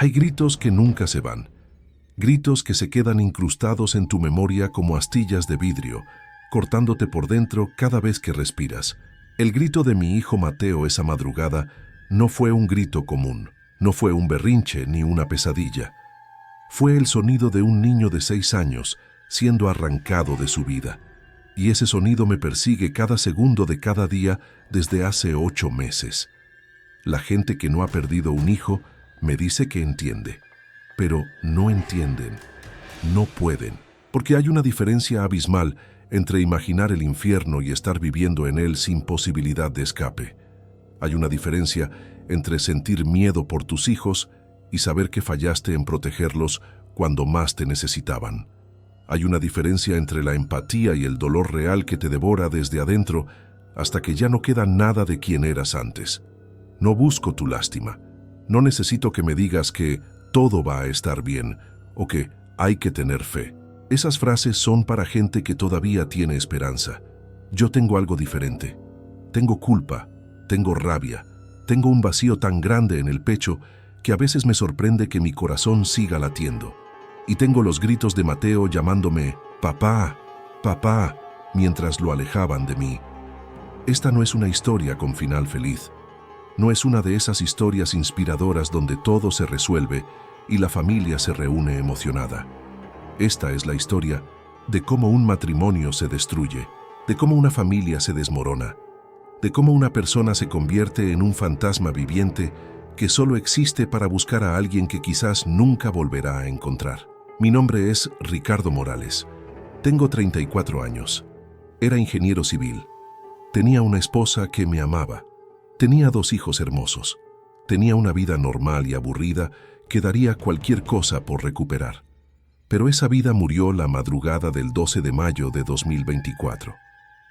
Hay gritos que nunca se van, gritos que se quedan incrustados en tu memoria como astillas de vidrio, cortándote por dentro cada vez que respiras. El grito de mi hijo Mateo esa madrugada no fue un grito común, no fue un berrinche ni una pesadilla. Fue el sonido de un niño de 6 años siendo arrancado de su vida. Y ese sonido me persigue cada segundo de cada día desde hace 8 meses. La gente que no ha perdido un hijo me dice que entiende, pero no entienden, no pueden, porque hay una diferencia abismal entre imaginar el infierno y estar viviendo en él sin posibilidad de escape. Hay una diferencia entre sentir miedo por tus hijos y saber que fallaste en protegerlos cuando más te necesitaban. Hay una diferencia entre la empatía y el dolor real que te devora desde adentro hasta que ya no queda nada de quien eras antes. No busco tu lástima. No necesito que me digas que todo va a estar bien o que hay que tener fe. Esas frases son para gente que todavía tiene esperanza. Yo tengo algo diferente. Tengo culpa, tengo rabia, tengo un vacío tan grande en el pecho que a veces me sorprende que mi corazón siga latiendo. Y tengo los gritos de Mateo llamándome «Papá, papá», mientras lo alejaban de mí. Esta no es una historia con final feliz. No es una de esas historias inspiradoras donde todo se resuelve y la familia se reúne emocionada. Esta es la historia de cómo un matrimonio se destruye, de cómo una familia se desmorona, de cómo una persona se convierte en un fantasma viviente que solo existe para buscar a alguien que quizás nunca volverá a encontrar. Mi nombre es Ricardo Morales. Tengo 34 años. Era ingeniero civil. Tenía una esposa que me amaba. Tenía 2 hijos hermosos. Tenía una vida normal y aburrida que daría cualquier cosa por recuperar. Pero esa vida murió la madrugada del 12 de mayo de 2024.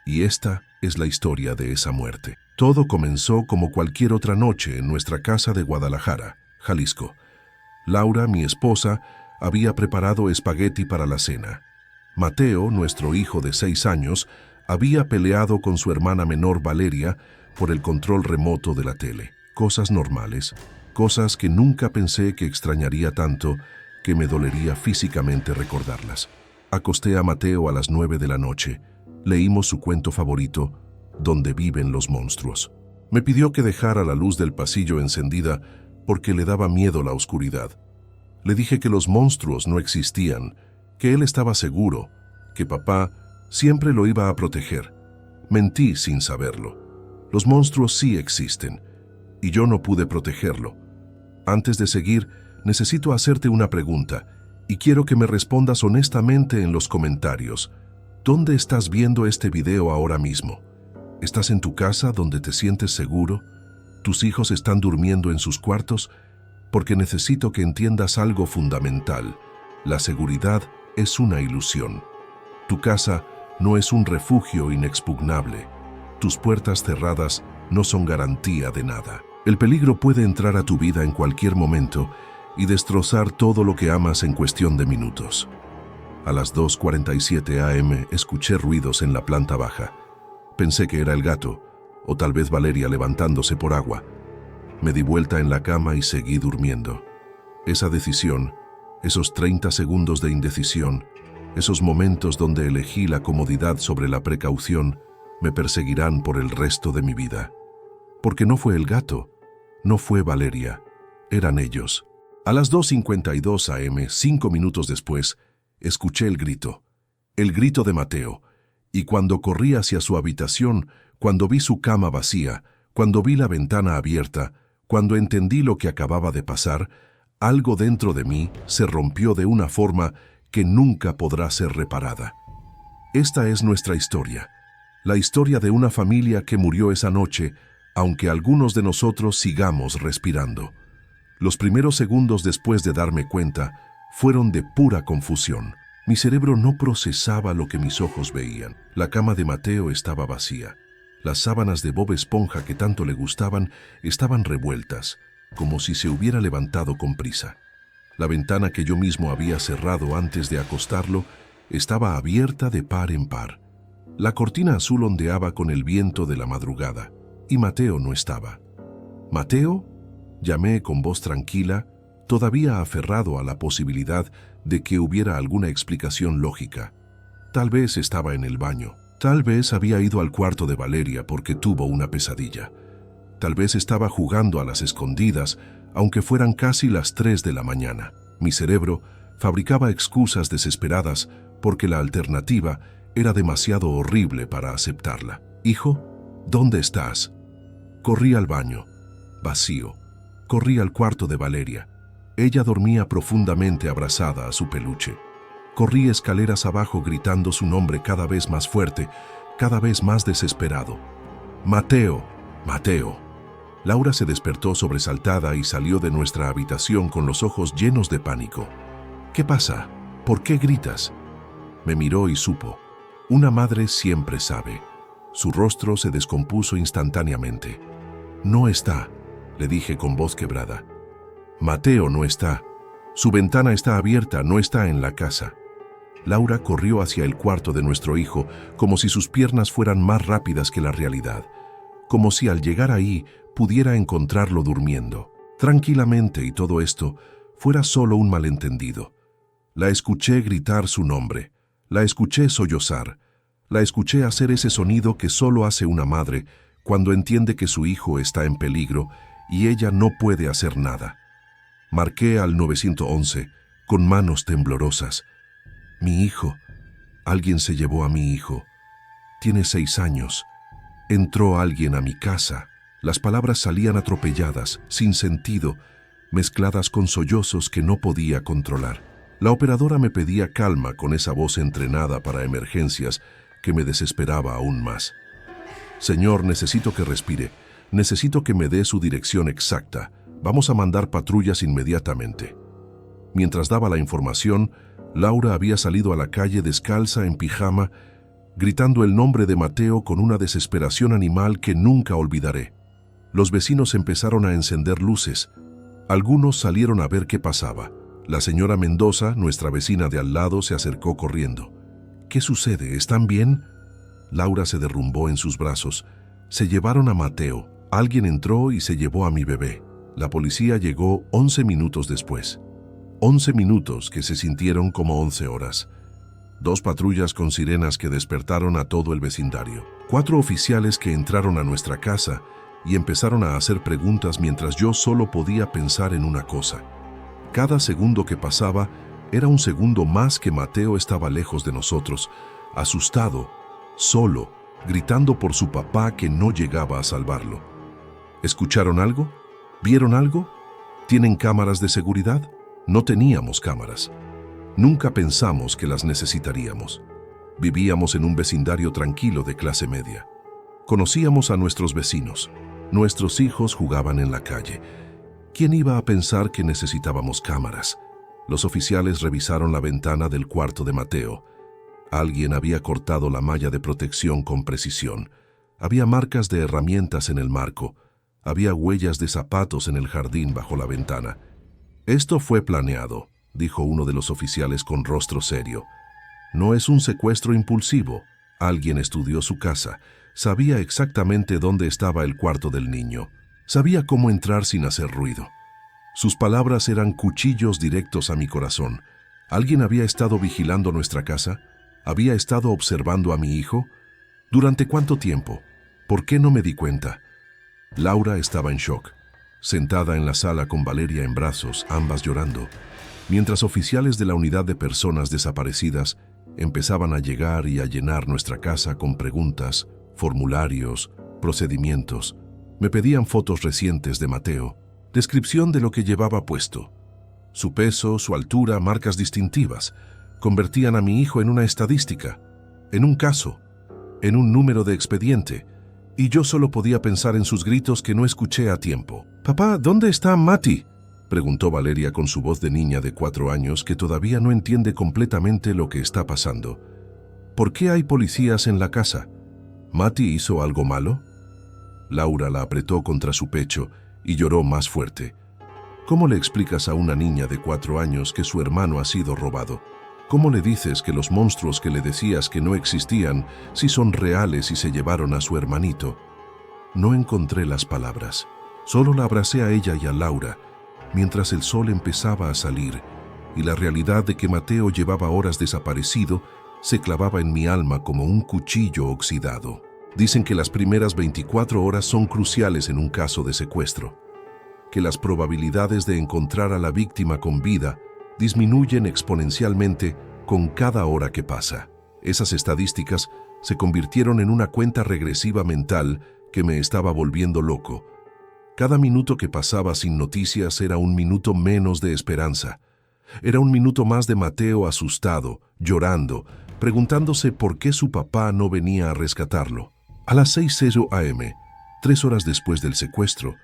Y esta es la historia de esa muerte. Todo comenzó como cualquier otra noche en nuestra casa de Guadalajara, Jalisco. Laura, mi esposa, había preparado espagueti para la cena. Mateo, nuestro hijo de 6 años, había peleado con su hermana menor Valeria por el control remoto de la tele. Cosas normales, cosas que nunca pensé que extrañaría tanto que me dolería físicamente recordarlas. Acosté a Mateo a las 9 de la noche. Leímos su cuento favorito, Donde viven los monstruos. Me pidió que dejara la luz del pasillo encendida porque le daba miedo la oscuridad. Le dije que los monstruos no existían, que él estaba seguro, que papá siempre lo iba a proteger. Mentí sin saberlo. Los monstruos sí existen, y yo no pude protegerlo. Antes de seguir, necesito hacerte una pregunta, y quiero que me respondas honestamente en los comentarios. ¿Dónde estás viendo este video ahora mismo? ¿Estás en tu casa donde te sientes seguro? ¿Tus hijos están durmiendo en sus cuartos? Porque necesito que entiendas algo fundamental. La seguridad es una ilusión. Tu casa no es un refugio inexpugnable. Tus puertas cerradas no son garantía de nada. El peligro puede entrar a tu vida en cualquier momento y destrozar todo lo que amas en cuestión de minutos. A las 2:47 a.m. escuché ruidos en la planta baja. Pensé que era el gato, o tal vez Valeria levantándose por agua. Me di vuelta en la cama y seguí durmiendo. Esa decisión, esos 30 segundos de indecisión, esos momentos donde elegí la comodidad sobre la precaución, me perseguirán por el resto de mi vida. Porque no fue el gato, no fue Valeria, eran ellos. A las 2:52 a.m., 5 minutos después, escuché el grito de Mateo, y cuando corrí hacia su habitación, cuando vi su cama vacía, cuando vi la ventana abierta, cuando entendí lo que acababa de pasar, algo dentro de mí se rompió de una forma que nunca podrá ser reparada. Esta es nuestra historia, la historia de una familia que murió esa noche, aunque algunos de nosotros sigamos respirando. Los primeros segundos después de darme cuenta fueron de pura confusión. Mi cerebro no procesaba lo que mis ojos veían. La cama de Mateo estaba vacía. Las sábanas de Bob Esponja que tanto le gustaban estaban revueltas, como si se hubiera levantado con prisa. La ventana que yo mismo había cerrado antes de acostarlo estaba abierta de par en par. La cortina azul ondeaba con el viento de la madrugada, y Mateo no estaba. ¿Mateo?, llamé con voz tranquila, todavía aferrado a la posibilidad de que hubiera alguna explicación lógica. Tal vez estaba en el baño. Tal vez había ido al cuarto de Valeria porque tuvo una pesadilla. Tal vez estaba jugando a las escondidas, aunque fueran casi las 3 de la mañana. Mi cerebro fabricaba excusas desesperadas porque la alternativa era demasiado horrible para aceptarla. «Hijo, ¿dónde estás?» Corrí al baño. Vacío. Corrí al cuarto de Valeria. Ella dormía profundamente abrazada a su peluche. Corrí escaleras abajo gritando su nombre cada vez más fuerte, cada vez más desesperado. «Mateo, Mateo». Laura se despertó sobresaltada y salió de nuestra habitación con los ojos llenos de pánico. «¿Qué pasa? ¿Por qué gritas?» Me miró y supo. Una madre siempre sabe. Su rostro se descompuso instantáneamente. «No está», le dije con voz quebrada. «Mateo no está. Su ventana está abierta, no está en la casa». Laura corrió hacia el cuarto de nuestro hijo como si sus piernas fueran más rápidas que la realidad, como si al llegar ahí pudiera encontrarlo durmiendo, tranquilamente, y todo esto fuera solo un malentendido. La escuché gritar su nombre, la escuché sollozar, la escuché hacer ese sonido que solo hace una madre cuando entiende que su hijo está en peligro y ella no puede hacer nada. Marqué al 911 con manos temblorosas. «Mi hijo. Alguien se llevó a mi hijo. Tiene 6 años. Entró alguien a mi casa». Las palabras salían atropelladas, sin sentido, mezcladas con sollozos que no podía controlar. La operadora me pedía calma con esa voz entrenada para emergencias que me desesperaba aún más. «Señor, necesito que respire. Necesito que me dé su dirección exacta. Vamos a mandar patrullas inmediatamente». Mientras daba la información, Laura había salido a la calle descalza en pijama, gritando el nombre de Mateo con una desesperación animal que nunca olvidaré. Los vecinos empezaron a encender luces. Algunos salieron a ver qué pasaba. La señora Mendoza, nuestra vecina de al lado, se acercó corriendo. «¿Qué sucede? ¿Están bien?» Laura se derrumbó en sus brazos. «Se llevaron a Mateo. Alguien entró y se llevó a mi bebé». La policía llegó 11 minutos después. 11 minutos que se sintieron como 11 horas. 2 patrullas con sirenas que despertaron a todo el vecindario. 4 oficiales que entraron a nuestra casa y empezaron a hacer preguntas mientras yo solo podía pensar en una cosa. Cada segundo que pasaba era un segundo más que Mateo estaba lejos de nosotros, asustado, solo, gritando por su papá que no llegaba a salvarlo. ¿Escucharon algo? ¿Vieron algo? ¿Tienen cámaras de seguridad? No teníamos cámaras. Nunca pensamos que las necesitaríamos. Vivíamos en un vecindario tranquilo de clase media. Conocíamos a nuestros vecinos. Nuestros hijos jugaban en la calle. ¿Quién iba a pensar que necesitábamos cámaras? Los oficiales revisaron la ventana del cuarto de Mateo. Alguien había cortado la malla de protección con precisión. Había marcas de herramientas en el marco. Había huellas de zapatos en el jardín bajo la ventana. «Esto fue planeado», dijo uno de los oficiales con rostro serio. «No es un secuestro impulsivo. Alguien estudió su casa. Sabía exactamente dónde estaba el cuarto del niño. Sabía cómo entrar sin hacer ruido». Sus palabras eran cuchillos directos a mi corazón. ¿Alguien había estado vigilando nuestra casa? ¿Había estado observando a mi hijo? ¿Durante cuánto tiempo? ¿Por qué no me di cuenta? Laura estaba en shock, sentada en la sala con Valeria en brazos, ambas llorando, mientras oficiales de la unidad de personas desaparecidas empezaban a llegar y a llenar nuestra casa con preguntas, formularios, procedimientos. Me pedían fotos recientes de Mateo, descripción de lo que llevaba puesto. Su peso, su altura, marcas distintivas, convertían a mi hijo en una estadística, en un caso, en un número de expediente, y yo solo podía pensar en sus gritos que no escuché a tiempo. «Papá, ¿dónde está Mati?», preguntó Valeria con su voz de niña de 4 años que todavía no entiende completamente lo que está pasando. «¿Por qué hay policías en la casa? ¿Mati hizo algo malo?». Laura la apretó contra su pecho y lloró más fuerte. ¿Cómo le explicas a una niña de 4 años que su hermano ha sido robado? ¿Cómo le dices que los monstruos que le decías que no existían sí son reales y se llevaron a su hermanito? No encontré las palabras. Solo la abracé a ella y a Laura, mientras el sol empezaba a salir y la realidad de que Mateo llevaba horas desaparecido se clavaba en mi alma como un cuchillo oxidado. Dicen que las primeras 24 horas son cruciales en un caso de secuestro, que las probabilidades de encontrar a la víctima con vida disminuyen exponencialmente con cada hora que pasa. Esas estadísticas se convirtieron en una cuenta regresiva mental que me estaba volviendo loco. Cada minuto que pasaba sin noticias era un minuto menos de esperanza. Era un minuto más de Mateo asustado, llorando, preguntándose por qué su papá no venía a rescatarlo. A las 6:00 a.m., 3 horas después del secuestro,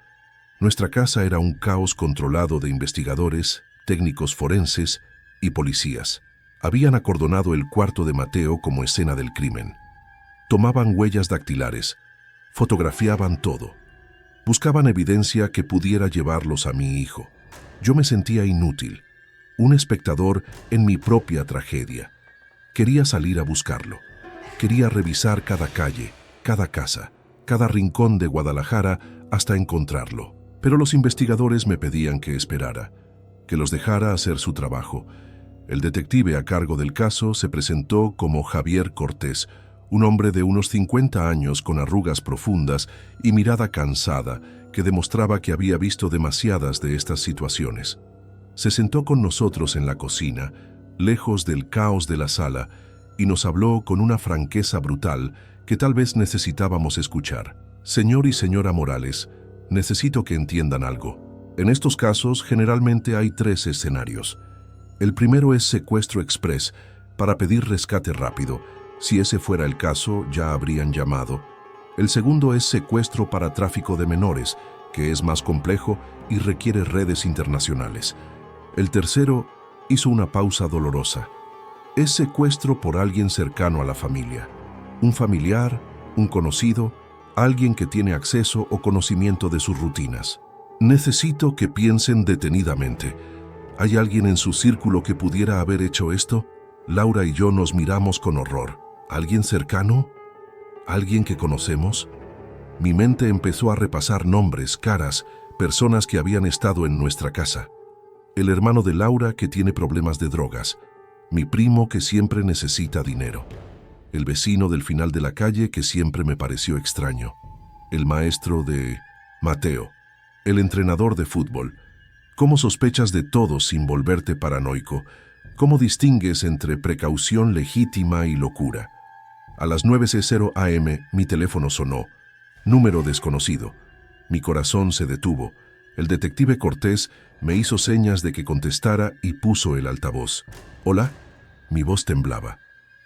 nuestra casa era un caos controlado de investigadores, técnicos forenses y policías. Habían acordonado el cuarto de Mateo como escena del crimen. Tomaban huellas dactilares, fotografiaban todo. Buscaban evidencia que pudiera llevarlos a mi hijo. Yo me sentía inútil, un espectador en mi propia tragedia. Quería salir a buscarlo. Quería revisar cada calle, cada casa, cada rincón de Guadalajara hasta encontrarlo. Pero los investigadores me pedían que esperara, que los dejara hacer su trabajo. El detective a cargo del caso se presentó como Javier Cortés, un hombre de unos 50 años con arrugas profundas y mirada cansada que demostraba que había visto demasiadas de estas situaciones. Se sentó con nosotros en la cocina, lejos del caos de la sala, y nos habló con una franqueza brutal que tal vez necesitábamos escuchar. Señor y señora Morales, necesito que entiendan algo. En estos casos generalmente hay 3 escenarios. El primero es secuestro express, para pedir rescate rápido. Si ese fuera el caso, ya habrían llamado. El segundo es secuestro para tráfico de menores, que es más complejo y requiere redes internacionales. El tercero hizo una pausa dolorosa. Es secuestro por alguien cercano a la familia. Un familiar, un conocido, alguien que tiene acceso o conocimiento de sus rutinas. Necesito que piensen detenidamente. ¿Hay alguien en su círculo que pudiera haber hecho esto? Laura y yo nos miramos con horror. ¿Alguien cercano? ¿Alguien que conocemos? Mi mente empezó a repasar nombres, caras, personas que habían estado en nuestra casa. El hermano de Laura que tiene problemas de drogas. Mi primo que siempre necesita dinero. El vecino del final de la calle que siempre me pareció extraño. El maestro de Mateo. El entrenador de fútbol. ¿Cómo sospechas de todo sin volverte paranoico? ¿Cómo distingues entre precaución legítima y locura? A las 9:00 a.m. mi teléfono sonó. Número desconocido. Mi corazón se detuvo. El detective Cortés me hizo señas de que contestara y puso el altavoz. ¿Hola? Mi voz temblaba.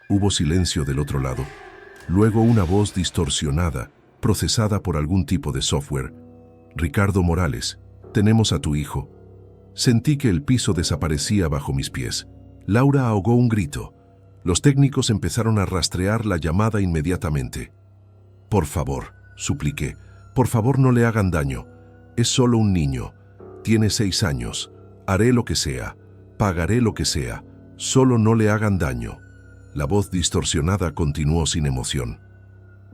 Hubo silencio del otro lado. Luego una voz distorsionada, procesada por algún tipo de software. Ricardo Morales, tenemos a tu hijo. Sentí que el piso desaparecía bajo mis pies. Laura ahogó un grito. Los técnicos empezaron a rastrear la llamada inmediatamente. Por favor, supliqué, por favor no le hagan daño. Es solo un niño. Tiene 6 años. Haré lo que sea. Pagaré lo que sea. Solo no le hagan daño. La voz distorsionada continuó sin emoción.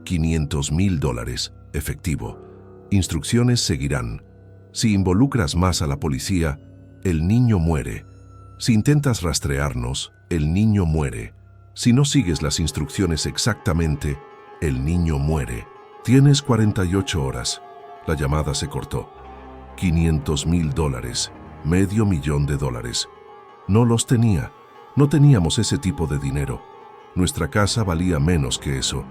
$500,000, efectivo. Instrucciones seguirán. Si involucras más a la policía, el niño muere. Si intentas rastrearnos, el niño muere. Si no sigues las instrucciones exactamente, el niño muere. Tienes 48 horas. La llamada se cortó. $500,000, $500,000. No los tenía. No teníamos ese tipo de dinero. Nuestra casa valía menos que eso.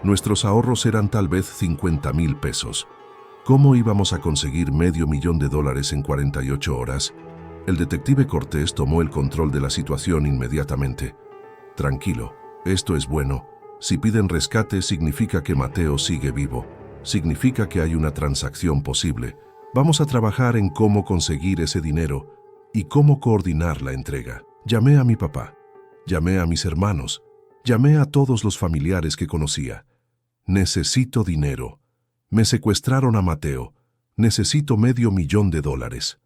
Nuestros ahorros eran tal vez 50,000 pesos. ¿Cómo íbamos a conseguir $500,000 en 48 horas? El detective Cortés tomó el control de la situación inmediatamente. Tranquilo, esto es bueno. Si piden rescate significa que Mateo sigue vivo. Significa que hay una transacción posible. Vamos a trabajar en cómo conseguir ese dinero y cómo coordinar la entrega. Llamé a mi papá. Llamé a mis hermanos. Llamé a todos los familiares que conocía. Necesito dinero. Me secuestraron a Mateo. Necesito $500,000.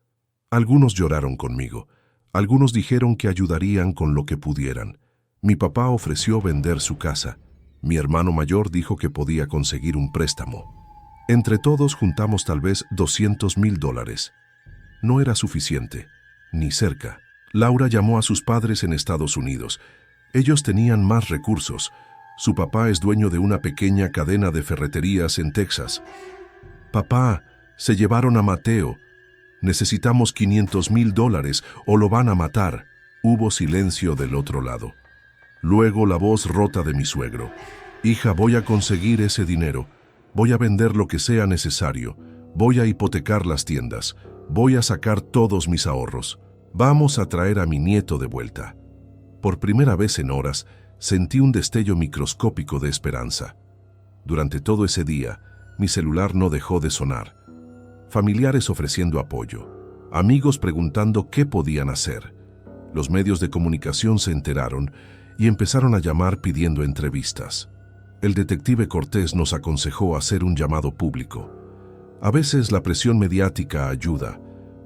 Algunos lloraron conmigo. Algunos dijeron que ayudarían con lo que pudieran. Mi papá ofreció vender su casa. Mi hermano mayor dijo que podía conseguir un préstamo. Entre todos juntamos tal vez $200,000. no era suficiente, ni cerca. Laura llamó a sus padres en Estados Unidos. Ellos tenían más recursos. Su papá es dueño de una pequeña cadena de ferreterías en Texas. Papá, se llevaron a Mateo. Necesitamos $500,000 o lo van a matar. Hubo silencio del otro lado. Luego la voz rota de mi suegro. Hija, voy a conseguir ese dinero. Voy a vender lo que sea necesario. Voy a hipotecar las tiendas. Voy a sacar todos mis ahorros. Vamos a traer a mi nieto de vuelta. Por primera vez en horas, sentí un destello microscópico de esperanza. Durante todo ese día, mi celular no dejó de sonar. Familiares ofreciendo apoyo, amigos preguntando qué podían hacer. Los medios de comunicación se enteraron y empezaron a llamar pidiendo entrevistas. El detective Cortés nos aconsejó hacer un llamado público. A veces la presión mediática ayuda.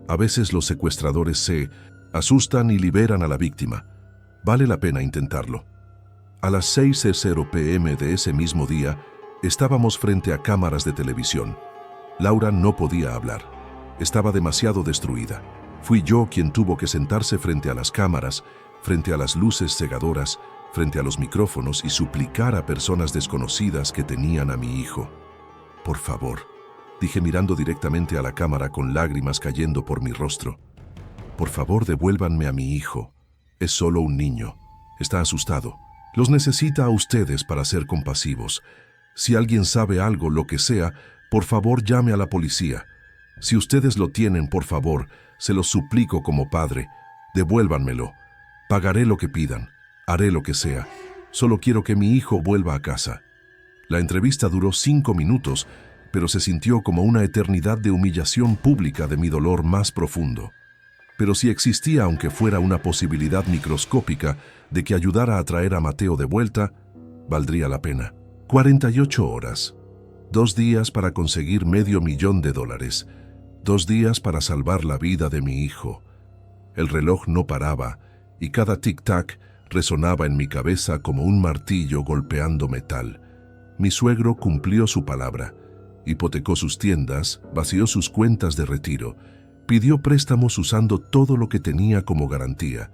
A veces los secuestradores se asustan y liberan a la víctima. Vale la pena intentarlo. A las 6:00 p.m. de ese mismo día, estábamos frente a cámaras de televisión. Laura no podía hablar. Estaba demasiado destruida. Fui yo quien tuvo que sentarse frente a las cámaras, frente a las luces cegadoras, frente a los micrófonos y suplicar a personas desconocidas que tenían a mi hijo. Por favor, dije mirando directamente a la cámara con lágrimas cayendo por mi rostro. Por favor, devuélvanme a mi hijo. Es solo un niño. Está asustado. Los necesita a ustedes para ser compasivos. Si alguien sabe algo, lo que sea, por favor llame a la policía. Si ustedes lo tienen, por favor, se los suplico como padre, devuélvanmelo. Pagaré lo que pidan, haré lo que sea. Solo quiero que mi hijo vuelva a casa. La entrevista duró 5 minutos, pero se sintió como una eternidad de humillación pública de mi dolor más profundo. Pero si existía, aunque fuera una posibilidad microscópica, de que ayudara a traer a Mateo de vuelta, valdría la pena. 48 horas. 2 días para conseguir $500,000. 2 días para salvar la vida de mi hijo. El reloj no paraba, y cada tic-tac resonaba en mi cabeza como un martillo golpeando metal. Mi suegro cumplió su palabra. Hipotecó sus tiendas, vació sus cuentas de retiro, pidió préstamos usando todo lo que tenía como garantía.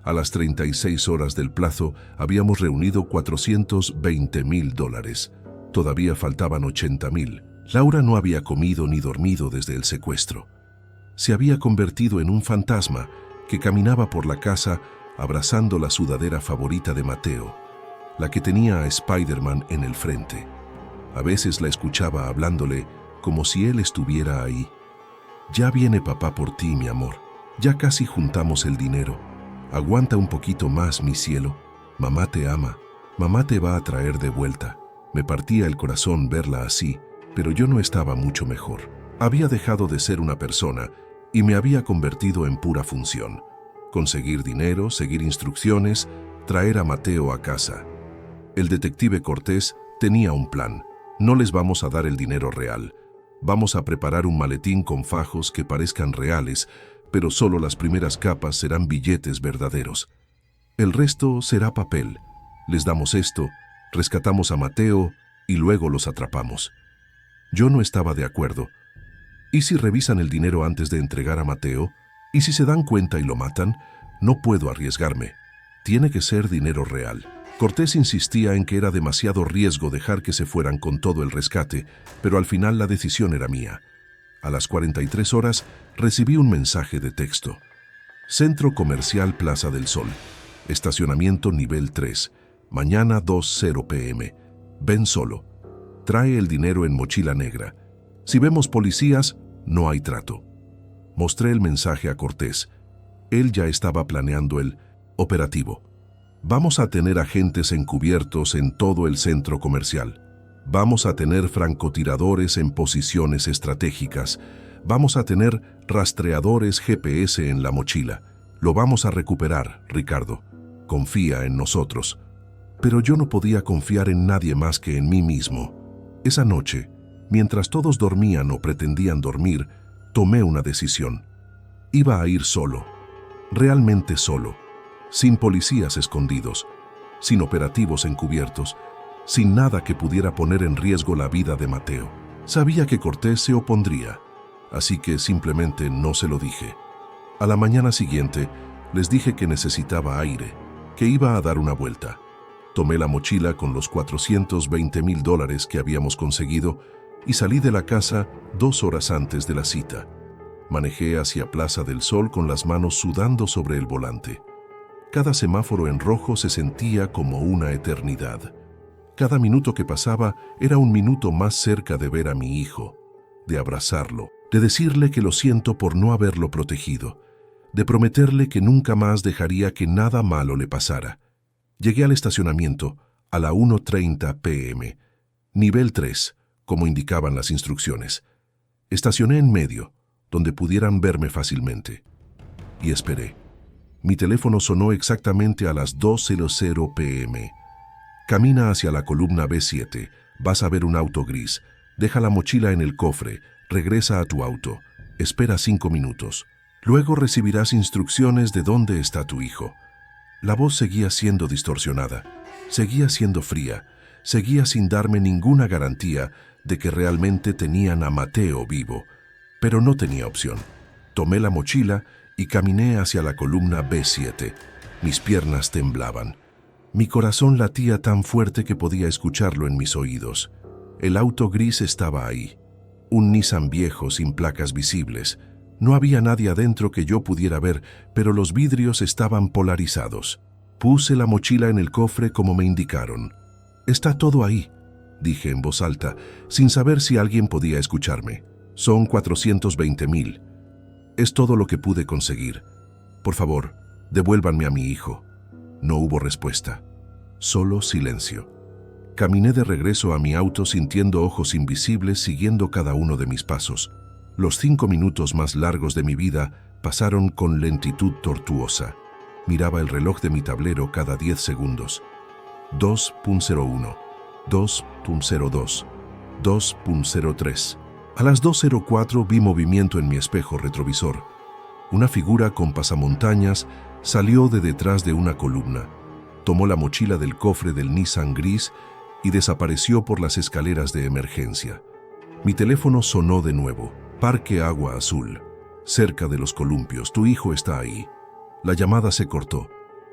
A las 36 horas del plazo habíamos reunido $420,000. Todavía faltaban $80,000. Laura no había comido ni dormido desde el secuestro. Se había convertido en un fantasma que caminaba por la casa abrazando la sudadera favorita de Mateo, la que tenía a Spider-Man en el frente. A veces la escuchaba hablándole como si él estuviera ahí. Ya viene papá por ti, mi amor. Ya casi juntamos el dinero. Aguanta un poquito más, mi cielo. Mamá te ama. Mamá te va a traer de vuelta. Me partía el corazón verla así, pero yo no estaba mucho mejor. Había dejado de ser una persona y me había convertido en pura función. Conseguir dinero, seguir instrucciones, traer a Mateo a casa. El detective Cortés tenía un plan. No les vamos a dar el dinero real. Vamos a preparar un maletín con fajos que parezcan reales, pero solo las primeras capas serán billetes verdaderos. El resto será papel. Les damos esto, rescatamos a Mateo y luego los atrapamos. Yo no estaba de acuerdo. ¿Y si revisan el dinero antes de entregar a Mateo? ¿Y si se dan cuenta y lo matan? No puedo arriesgarme. Tiene que ser dinero real. Cortés insistía en que era demasiado riesgo dejar que se fueran con todo el rescate, pero al final la decisión era mía. A las 43 horas recibí un mensaje de texto. Centro Comercial Plaza del Sol. Estacionamiento nivel 3. Mañana 2:00 p.m. Ven solo. Trae el dinero en mochila negra. Si vemos policías, no hay trato. Mostré el mensaje a Cortés. Él ya estaba planeando el operativo. Vamos a tener agentes encubiertos en todo el centro comercial. Vamos a tener francotiradores en posiciones estratégicas. Vamos a tener rastreadores GPS en la mochila. Lo vamos a recuperar, Ricardo. Confía en nosotros. Pero yo no podía confiar en nadie más que en mí mismo. Esa noche, mientras todos dormían o pretendían dormir, tomé una decisión. Iba a ir solo, realmente solo, sin policías escondidos, sin operativos encubiertos, sin nada que pudiera poner en riesgo la vida de Mateo. Sabía que Cortés se opondría. así que simplemente no se lo dije. A la mañana siguiente, les dije que necesitaba aire, que iba a dar una vuelta. Tomé la mochila con los $420,000 que habíamos conseguido y salí de la casa 2 horas antes de la cita. Manejé hacia Plaza del Sol con las manos sudando sobre el volante. Cada semáforo en rojo se sentía como una eternidad. Cada minuto que pasaba era un minuto más cerca de ver a mi hijo, de abrazarlo, de decirle que lo siento por no haberlo protegido, de prometerle que nunca más dejaría que nada malo le pasara. Llegué al estacionamiento a la 1:30 p.m., nivel 3, como indicaban las instrucciones. Estacioné en medio, donde pudieran verme fácilmente. Y esperé. Mi teléfono sonó exactamente a las 2:00 p.m. Camina hacia la columna B7, vas a ver un auto gris, deja la mochila en el cofre, regresa a tu auto, espera 5 minutos. Luego recibirás instrucciones de dónde está tu hijo. La voz seguía siendo distorsionada, seguía siendo fría, seguía sin darme ninguna garantía de que realmente tenían a Mateo vivo, pero no tenía opción. Tomé la mochila y caminé hacia la columna B7. Mis piernas temblaban. Mi corazón latía tan fuerte que podía escucharlo en mis oídos. El auto gris estaba ahí. Un Nissan viejo sin placas visibles. No había nadie adentro que yo pudiera ver, pero los vidrios estaban polarizados. Puse la mochila en el cofre como me indicaron. «Está todo ahí», dije en voz alta, sin saber si alguien podía escucharme. «Son 420,000. Es todo lo que pude conseguir. Por favor, devuélvanme a mi hijo». No hubo respuesta. Solo silencio. Caminé de regreso a mi auto sintiendo ojos invisibles siguiendo cada uno de mis pasos. Los 5 minutos más largos de mi vida pasaron con lentitud tortuosa. Miraba el reloj de mi tablero cada 10 segundos. 2.01, 2.02, 2.03. A las 2.04 vi movimiento en mi espejo retrovisor. Una figura con pasamontañas salió de detrás de una columna, tomó la mochila del cofre del Nissan gris y desapareció por las escaleras de emergencia. Mi teléfono sonó de nuevo. Parque Agua Azul, cerca de los columpios. Tu hijo está ahí. La llamada se cortó.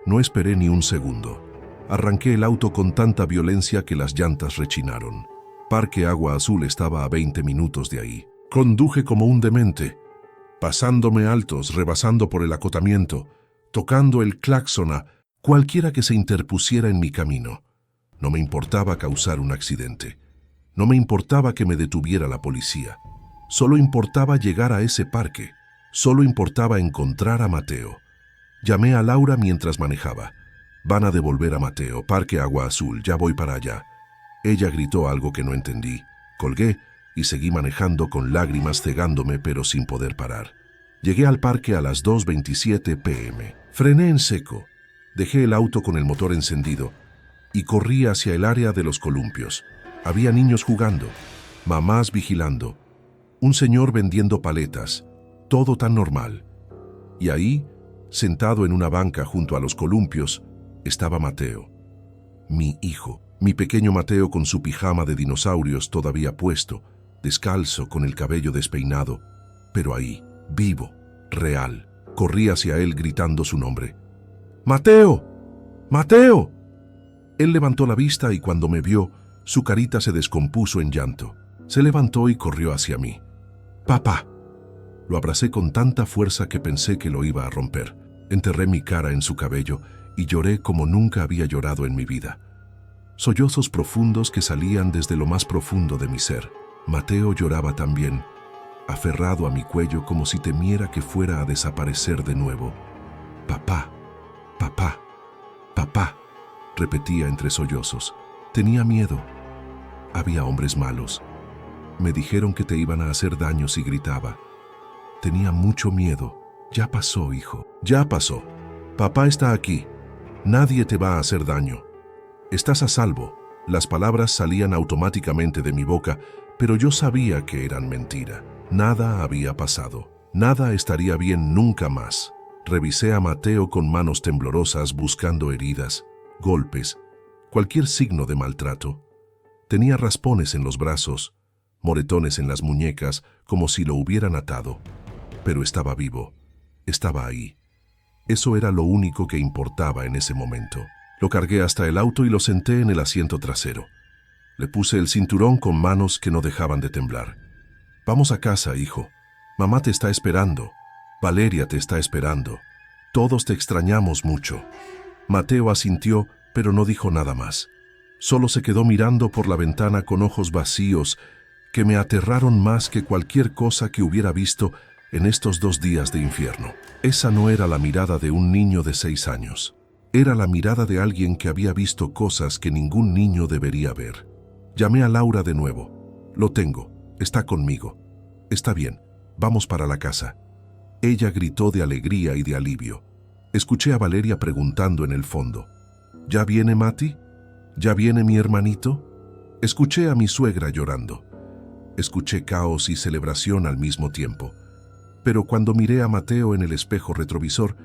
No esperé ni un segundo. Arranqué el auto con tanta violencia que las llantas rechinaron. Parque Agua Azul estaba a 20 minutos de ahí. Conduje como un demente, pasándome altos, rebasando por el acotamiento, tocando el claxon a cualquiera que se interpusiera en mi camino. No me importaba causar un accidente. No me importaba que me detuviera la policía. Solo importaba llegar a ese parque. Solo importaba encontrar a Mateo. Llamé a Laura mientras manejaba. «Van a devolver a Mateo. Parque Agua Azul. Ya voy para allá». Ella gritó algo que no entendí. Colgué y seguí manejando con lágrimas cegándome, pero sin poder parar. Llegué al parque a las 2:27 p.m. Frené en seco. Dejé el auto con el motor encendido y corrí hacia el área de los columpios. Había niños jugando, mamás vigilando, un señor vendiendo paletas, todo tan normal. Y ahí, sentado en una banca junto a los columpios, estaba Mateo, mi hijo, mi pequeño Mateo con su pijama de dinosaurios todavía puesto, descalzo con el cabello despeinado, pero ahí, vivo, real. Corrí hacia él gritando su nombre. «¡Mateo! ¡Mateo!». Él levantó la vista y cuando me vio, su carita se descompuso en llanto. Se levantó y corrió hacia mí. «¡Papá!». Lo abracé con tanta fuerza que pensé que lo iba a romper. Enterré mi cara en su cabello y lloré como nunca había llorado en mi vida. Sollozos profundos que salían desde lo más profundo de mi ser. Mateo lloraba también, aferrado a mi cuello como si temiera que fuera a desaparecer de nuevo. «Papá, papá, papá», repetía entre sollozos. Tenía miedo. Había hombres malos. Me dijeron que te iban a hacer daño si gritaba. Tenía mucho miedo. «Ya pasó, hijo. Ya pasó. Papá está aquí. Nadie te va a hacer daño. Estás a salvo». Las palabras salían automáticamente de mi boca, pero yo sabía que eran mentira. Nada había pasado. Nada estaría bien nunca más. Revisé a Mateo con manos temblorosas buscando heridas, golpes, cualquier signo de maltrato. Tenía raspones en los brazos, moretones en las muñecas como si lo hubieran atado. Pero estaba vivo, estaba ahí. Eso era lo único que importaba en ese momento. Lo cargué hasta el auto y lo senté en el asiento trasero. Le puse el cinturón con manos que no dejaban de temblar. Vamos a casa, hijo. Mamá te está esperando. Valeria te está esperando. Todos te extrañamos mucho. Mateo asintió, pero no dijo nada más. Solo se quedó mirando por la ventana con ojos vacíos que me aterraron más que cualquier cosa que hubiera visto en estos 2 días de infierno. Esa no era la mirada de un niño de 6 años. Era la mirada de alguien que había visto cosas que ningún niño debería ver. Llamé a Laura de nuevo. Lo tengo. Está conmigo. Está bien. Vamos para la casa. Ella gritó de alegría y de alivio. Escuché a Valeria preguntando en el fondo. ¿Ya viene Mati? ¿Ya viene mi hermanito? Escuché a mi suegra llorando. Escuché caos y celebración al mismo tiempo. Pero cuando miré a Mateo en el espejo retrovisor,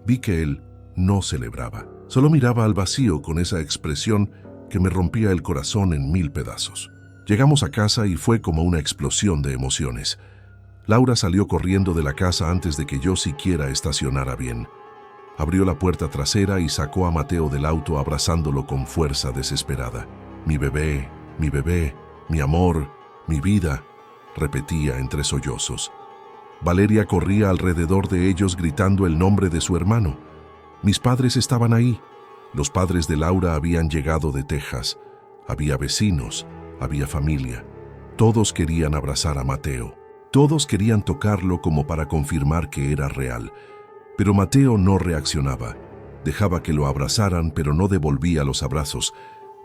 vi que él no celebraba. Solo miraba al vacío con esa expresión que me rompía el corazón en 1000 pedazos. Llegamos a casa y fue como una explosión de emociones. Laura salió corriendo de la casa antes de que yo siquiera estacionara bien. Abrió la puerta trasera y sacó a Mateo del auto abrazándolo con fuerza desesperada. Mi bebé, mi amor, mi vida, repetía entre sollozos. Valeria corría alrededor de ellos gritando el nombre de su hermano. Mis padres estaban ahí. Los padres de Laura habían llegado de Texas. Había vecinos, había familia. Todos querían abrazar a Mateo. Todos querían tocarlo como para confirmar que era real. Pero Mateo no reaccionaba. Dejaba que lo abrazaran, pero no devolvía los abrazos.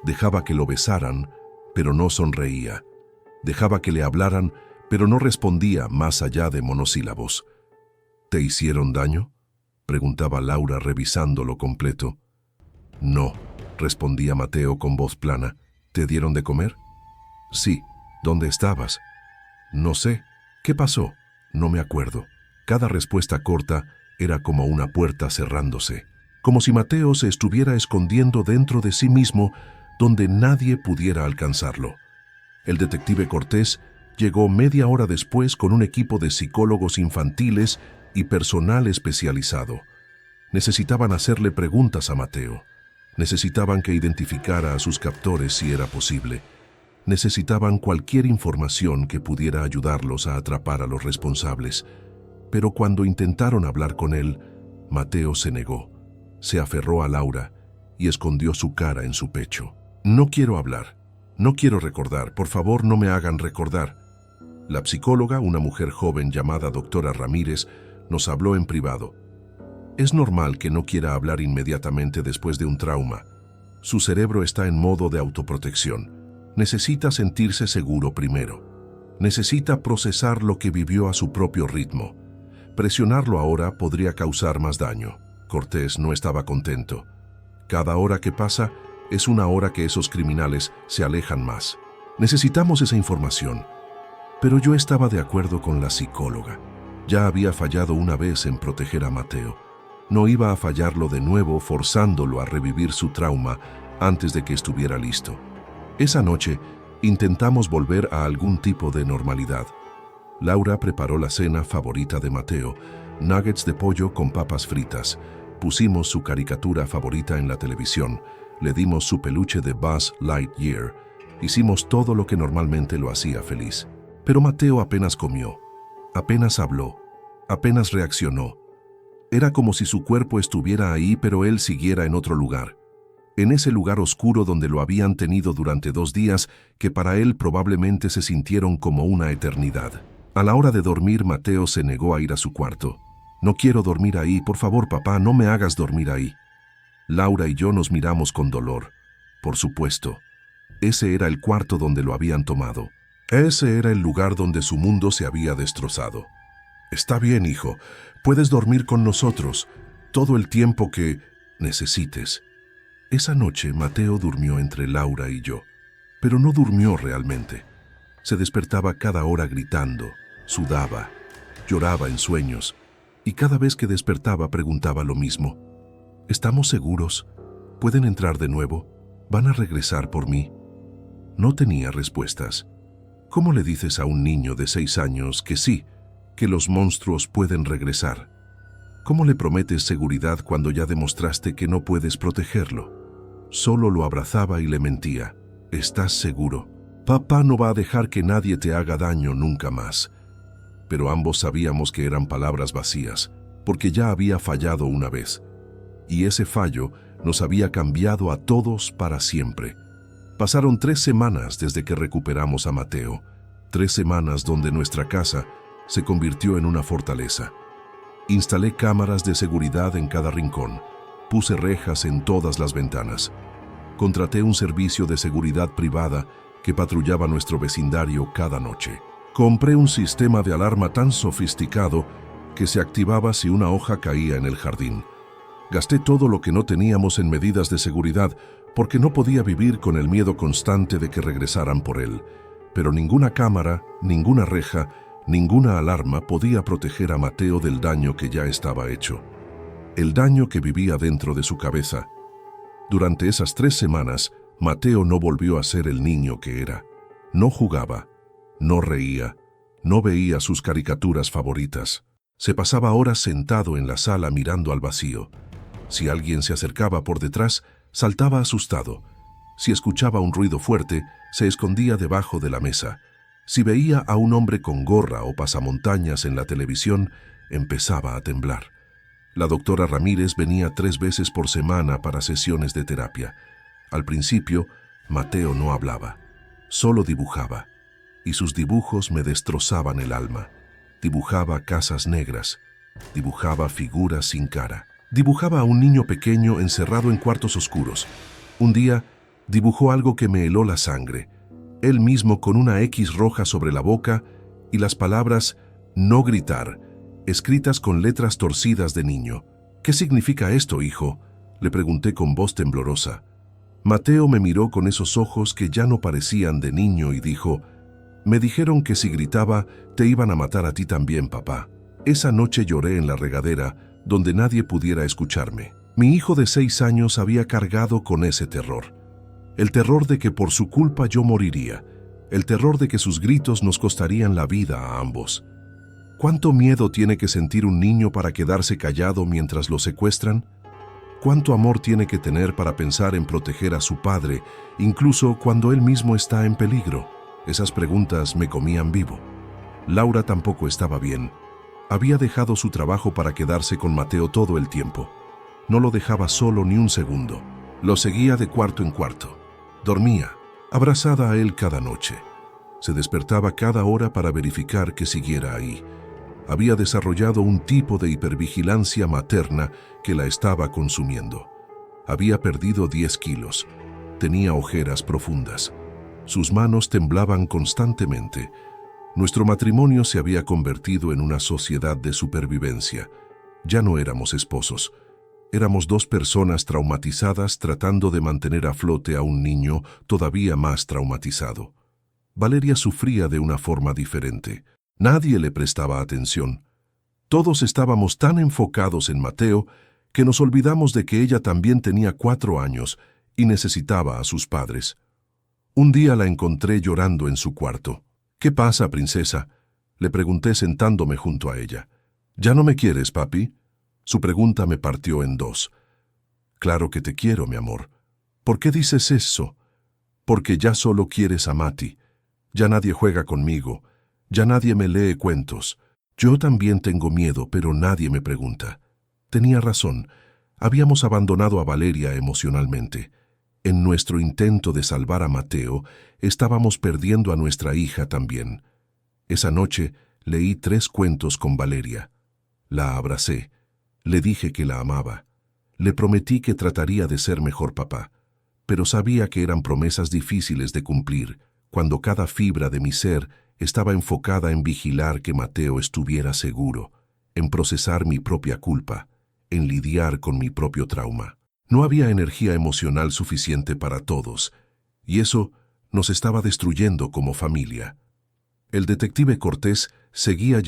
Dejaba que lo besaran, pero no sonreía. Dejaba que le hablaran, pero no respondía más allá de monosílabos. ¿Te hicieron daño?, preguntaba Laura revisándolo completo. No, respondía Mateo con voz plana. ¿Te dieron de comer? Sí. ¿Dónde estabas? No sé. ¿Qué pasó? No me acuerdo. Cada respuesta corta era como una puerta cerrándose, como si Mateo se estuviera escondiendo dentro de sí mismo donde nadie pudiera alcanzarlo. El detective Cortés llegó media hora después con un equipo de psicólogos infantiles y personal especializado. Necesitaban hacerle preguntas a Mateo. Necesitaban que identificara a sus captores si era posible. Necesitaban cualquier información que pudiera ayudarlos a atrapar a los responsables. Pero cuando intentaron hablar con él, Mateo se negó. Se aferró a Laura y escondió su cara en su pecho. No quiero hablar. No quiero recordar. Por favor, no me hagan recordar. La psicóloga, una mujer joven llamada doctora Ramírez, nos habló en privado. Es normal que no quiera hablar inmediatamente después de un trauma. Su cerebro está en modo de autoprotección. Necesita sentirse seguro primero. Necesita procesar lo que vivió a su propio ritmo. Presionarlo ahora podría causar más daño. Cortés no estaba contento. Cada hora que pasa es una hora que esos criminales se alejan más. Necesitamos esa información. Pero yo estaba de acuerdo con la psicóloga. Ya había fallado una vez en proteger a Mateo. No iba a fallarlo de nuevo forzándolo a revivir su trauma antes de que estuviera listo. Esa noche intentamos volver a algún tipo de normalidad. Laura preparó la cena favorita de Mateo, nuggets de pollo con papas fritas. Pusimos su caricatura favorita en la televisión. Le dimos su peluche de Buzz Lightyear. Hicimos todo lo que normalmente lo hacía feliz. Pero Mateo apenas comió, apenas habló, apenas reaccionó. Era como si su cuerpo estuviera ahí, pero él siguiera en otro lugar. En ese lugar oscuro donde lo habían tenido durante 2 días, que para él probablemente se sintieron como una eternidad. A la hora de dormir, Mateo se negó a ir a su cuarto. No quiero dormir ahí, por favor, papá, no me hagas dormir ahí. Laura y yo nos miramos con dolor. Por supuesto, ese era el cuarto donde lo habían tomado. Ese era el lugar donde su mundo se había destrozado. Está bien, hijo, puedes dormir con nosotros todo el tiempo que necesites. Esa noche Mateo durmió entre Laura y yo, pero no durmió realmente. Se despertaba cada hora gritando, sudaba, lloraba en sueños, y cada vez que despertaba preguntaba lo mismo. ¿Estamos seguros? ¿Pueden entrar de nuevo? ¿Van a regresar por mí? No tenía respuestas. ¿Cómo le dices a un niño de 6 años que sí, que los monstruos pueden regresar? ¿Cómo le prometes seguridad cuando ya demostraste que no puedes protegerlo? Solo lo abrazaba y le mentía. ¿Estás seguro? Papá no va a dejar que nadie te haga daño nunca más. Pero ambos sabíamos que eran palabras vacías, porque ya había fallado una vez. Y ese fallo nos había cambiado a todos para siempre. Pasaron 3 semanas desde que recuperamos a Mateo. 3 semanas donde nuestra casa se convirtió en una fortaleza. Instalé cámaras de seguridad en cada rincón. Puse rejas en todas las ventanas. Contraté un servicio de seguridad privada que patrullaba nuestro vecindario cada noche. Compré un sistema de alarma tan sofisticado que se activaba si una hoja caía en el jardín. Gasté todo lo que no teníamos en medidas de seguridad porque no podía vivir con el miedo constante de que regresaran por él. Pero ninguna cámara, ninguna reja, ninguna alarma podía proteger a Mateo del daño que ya estaba hecho. El daño que vivía dentro de su cabeza. Durante esas 3 semanas, Mateo no volvió a ser el niño que era. No jugaba, no reía, no veía sus caricaturas favoritas. Se pasaba horas sentado en la sala mirando al vacío. Si alguien se acercaba por detrás, saltaba asustado. Si escuchaba un ruido fuerte, se escondía debajo de la mesa. Si veía a un hombre con gorra o pasamontañas en la televisión, empezaba a temblar. La doctora Ramírez venía 3 veces por semana para sesiones de terapia. Al principio, Mateo no hablaba, solo dibujaba. Y sus dibujos me destrozaban el alma. Dibujaba casas negras, dibujaba figuras sin cara. Dibujaba a un niño pequeño encerrado en cuartos oscuros. Un día, dibujó algo que me heló la sangre. Él mismo con una X roja sobre la boca y las palabras «no gritar», escritas con letras torcidas de niño. «¿Qué significa esto, hijo?», le pregunté con voz temblorosa. Mateo me miró con esos ojos que ya no parecían de niño y dijo: «Me dijeron que si gritaba, te iban a matar a ti también, papá». Esa noche lloré en la regadera, donde nadie pudiera escucharme. Mi hijo de 6 años había cargado con ese terror. El terror de que por su culpa yo moriría. El terror de que sus gritos nos costarían la vida a ambos. ¿Cuánto miedo tiene que sentir un niño para quedarse callado mientras lo secuestran? ¿Cuánto amor tiene que tener para pensar en proteger a su padre, incluso cuando él mismo está en peligro? Esas preguntas me comían vivo. Laura tampoco estaba bien. Había dejado su trabajo para quedarse con Mateo todo el tiempo. No lo dejaba solo ni un segundo. Lo seguía de cuarto en cuarto. Dormía, abrazada a él cada noche. Se despertaba cada hora para verificar que siguiera ahí. Había desarrollado un tipo de hipervigilancia materna que la estaba consumiendo. Había perdido 10 kilos. Tenía ojeras profundas. Sus manos temblaban constantemente. Nuestro matrimonio se había convertido en una sociedad de supervivencia. Ya no éramos esposos. Éramos 2 personas traumatizadas tratando de mantener a flote a un niño todavía más traumatizado. Valeria sufría de una forma diferente. Nadie le prestaba atención. Todos estábamos tan enfocados en Mateo que nos olvidamos de que ella también tenía 4 años y necesitaba a sus padres. Un día la encontré llorando en su cuarto. «¿Qué pasa, princesa?», le pregunté sentándome junto a ella. «¿Ya no me quieres, papi?». Su pregunta me partió en 2. «Claro que te quiero, mi amor». «¿Por qué dices eso?». «Porque ya solo quieres a Mati. Ya nadie juega conmigo. Ya nadie me lee cuentos. Yo también tengo miedo, pero nadie me pregunta». Tenía razón. Habíamos abandonado a Valeria emocionalmente. En nuestro intento de salvar a Mateo, estábamos perdiendo a nuestra hija también. Esa noche leí 3 cuentos con Valeria. La abracé. Le dije que la amaba. Le prometí que trataría de ser mejor papá. Pero sabía que eran promesas difíciles de cumplir, cuando cada fibra de mi ser estaba enfocada en vigilar que Mateo estuviera seguro, en procesar mi propia culpa, en lidiar con mi propio trauma. No había energía emocional suficiente para todos, y eso nos estaba destruyendo como familia. El detective Cortés seguía llamando.